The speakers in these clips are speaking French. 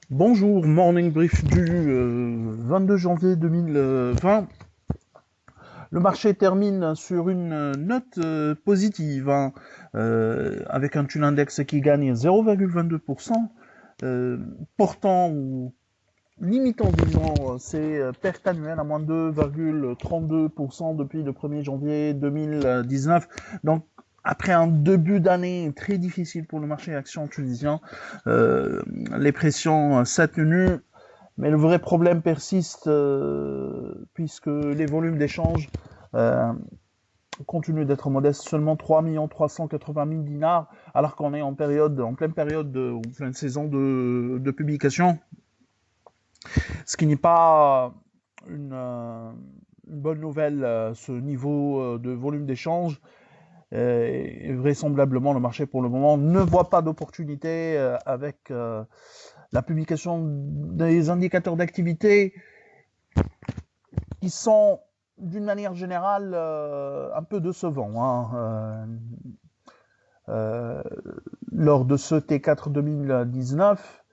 Bonjour, morning brief du 22 janvier 2020. Le marché termine sur une note positive, hein, avec un tune index qui gagne 0,22%, portant ou limitant, disons, ses pertes annuelles à moins 2,32% depuis le 1er janvier 2019. Donc, après un début d'année très difficile pour le marché action tunisien, les pressions s'atténuent. Mais le vrai problème persiste, puisque les volumes d'échange euh, continuent d'être modestes, seulement 3 380 000 dinars, alors qu'on est en pleine période, en pleine saison de publication, ce qui n'est pas une bonne nouvelle, ce niveau de volume d'échange. Et vraisemblablement, le marché pour le moment ne voit pas d'opportunité avec la publication des indicateurs d'activité qui sont d'une manière générale un peu décevants, hein. Euh, lors de ce T4 2019,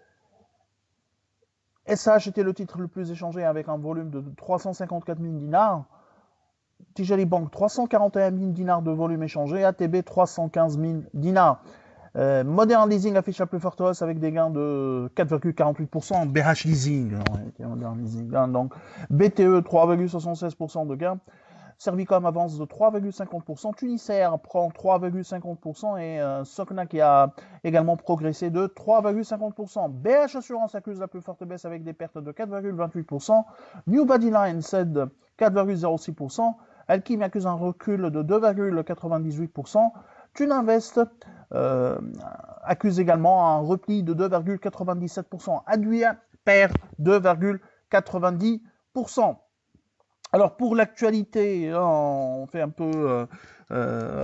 SH était le titre le plus échangé avec un volume de 354 000 dinars. Tijari Bank, 341 000 dinars de volume échangé. ATB, 315 000 dinars. Modern Leasing affiche la plus forte hausse avec des gains de 4,48%. BH Leasing, Modern Leasing, hein, donc BTE, 3,76% de gains. Servicom avance de 3,50%, Tunisair prend 3,50% et Socna qui a également progressé de 3,50%. BH Assurance accuse la plus forte baisse avec des pertes de 4,28%. New Bodyline cède 4,06%. Alkim accuse un recul de 2,98%. Tuninvest accuse également un repli de 2,97%. Aduia perd 2,90%. Alors pour l'actualité, on fait un peu, euh,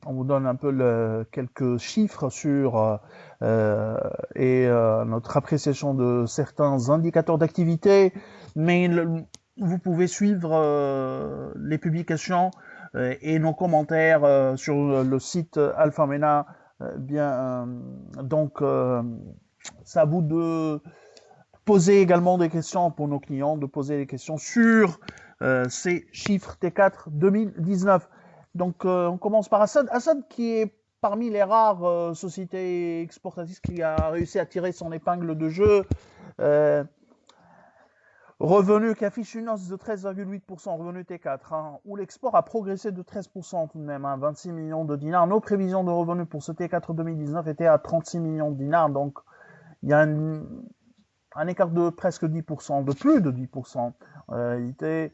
on vous donne un peu quelques chiffres sur notre appréciation de certains indicateurs d'activité, mais vous pouvez suivre les publications et nos commentaires sur le site Alpha Mena. Donc, c'est à vous de poser également des questions pour nos clients, de poser des questions sur ces chiffres T4 2019. Donc, on commence par Assad. Assad qui est parmi les rares sociétés exportatrices qui a réussi à tirer son épingle de jeu. Euh, Revenu qui affiche une hausse de 13,8%, revenu T4, hein, où l'export a progressé de 13% tout de même, hein, 26 millions de dinars. Nos prévisions de revenus pour ce T4 2019 étaient à 36 millions de dinars, donc il y a un écart de presque 10%, de plus de 10%. En réalité,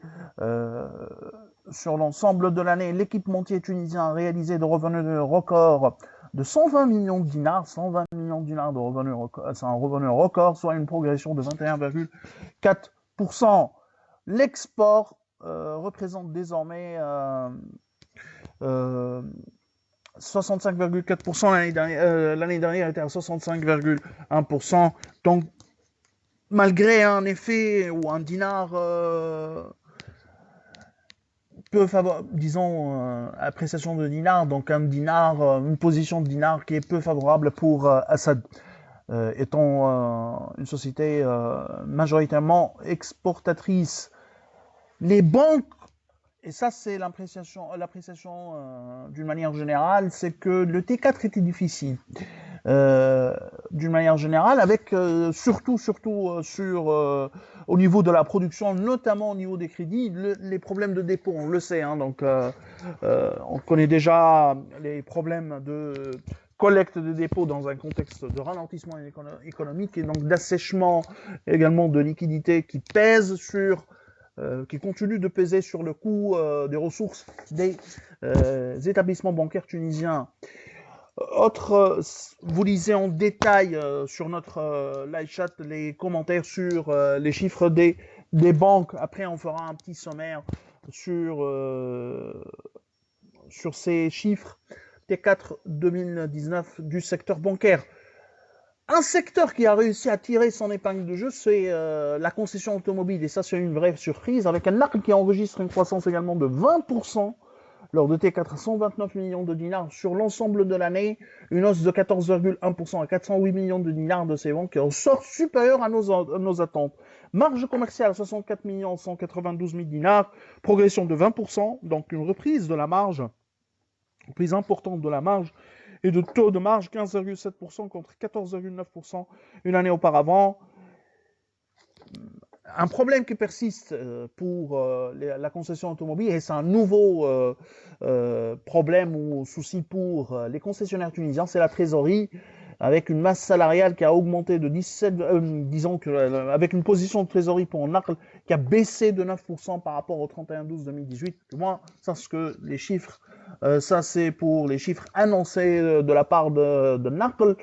sur l'ensemble de l'année, l'équipementier tunisien a réalisé des revenus de record de 120 millions de dinars, 120 millions de dinars de revenus record, c'est un revenu record, soit une progression de 21,4%. L'export représente désormais 65,4%, l'année dernière était à 65,1%. Donc malgré un effet ou un dinar peu favorable, disons, appréciation de dinar, donc un dinar, une position de dinar qui est peu favorable pour Assad, étant une société majoritairement exportatrice. Les banques, et ça c'est l'appréciation d'une manière générale, c'est que le T4 était difficile. D'une manière générale, avec surtout sur au niveau de la production, notamment au niveau des crédits, les problèmes de dépôt, on le sait, hein, donc on connaît déjà les problèmes de collecte de dépôts dans un contexte de ralentissement économique et donc d'assèchement également de liquidités qui pèsent sur qui continue de peser sur le coût des ressources des établissements bancaires tunisiens. Autre, vous lisez en détail sur notre live chat les commentaires sur les chiffres des banques. Après, on fera un petit sommaire sur ces chiffres T4 2019 du secteur bancaire. Un secteur qui a réussi à tirer son épingle de jeu, c'est la concession automobile. Et ça, c'est une vraie surprise, avec un ARC qui enregistre une croissance également de 20%. Lors de T4 à 129 millions de dinars sur l'ensemble de l'année, une hausse de 14,1% à 408 millions de dinars de ces ventes qui ressort supérieure à nos attentes. Marge commerciale 64 192 000 dinars, progression de 20%, donc une reprise de la marge, reprise importante de la marge, et de taux de marge 15,7% contre 14,9% une année auparavant. Un problème qui persiste pour la concession automobile, et c'est un nouveau problème ou souci pour les concessionnaires tunisiens, c'est la trésorerie, avec une masse salariale qui a augmenté de 17, disons que avec une position de trésorerie pour Naql qui a baissé de 9% par rapport au 31-12-2018. Moi, ça c'est que les chiffres, ça c'est pour les chiffres annoncés de la part de Naql.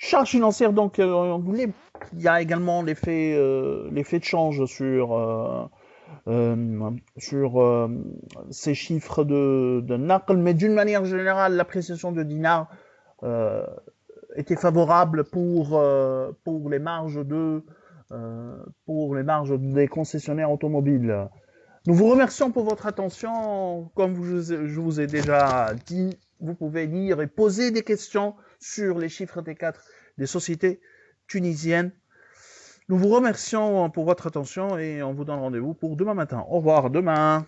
Charge financière, donc, il y a également l'effet de change sur ces chiffres de Naql, mais d'une manière générale, l'appréciation de dinar était favorable pour les marges des concessionnaires automobiles. Nous vous remercions pour votre attention. Comme je vous ai déjà dit, vous pouvez lire et poser des questions sur les chiffres T4 des sociétés tunisiennes. Nous vous remercions pour votre attention et on vous donne rendez-vous pour demain matin. Au revoir, demain.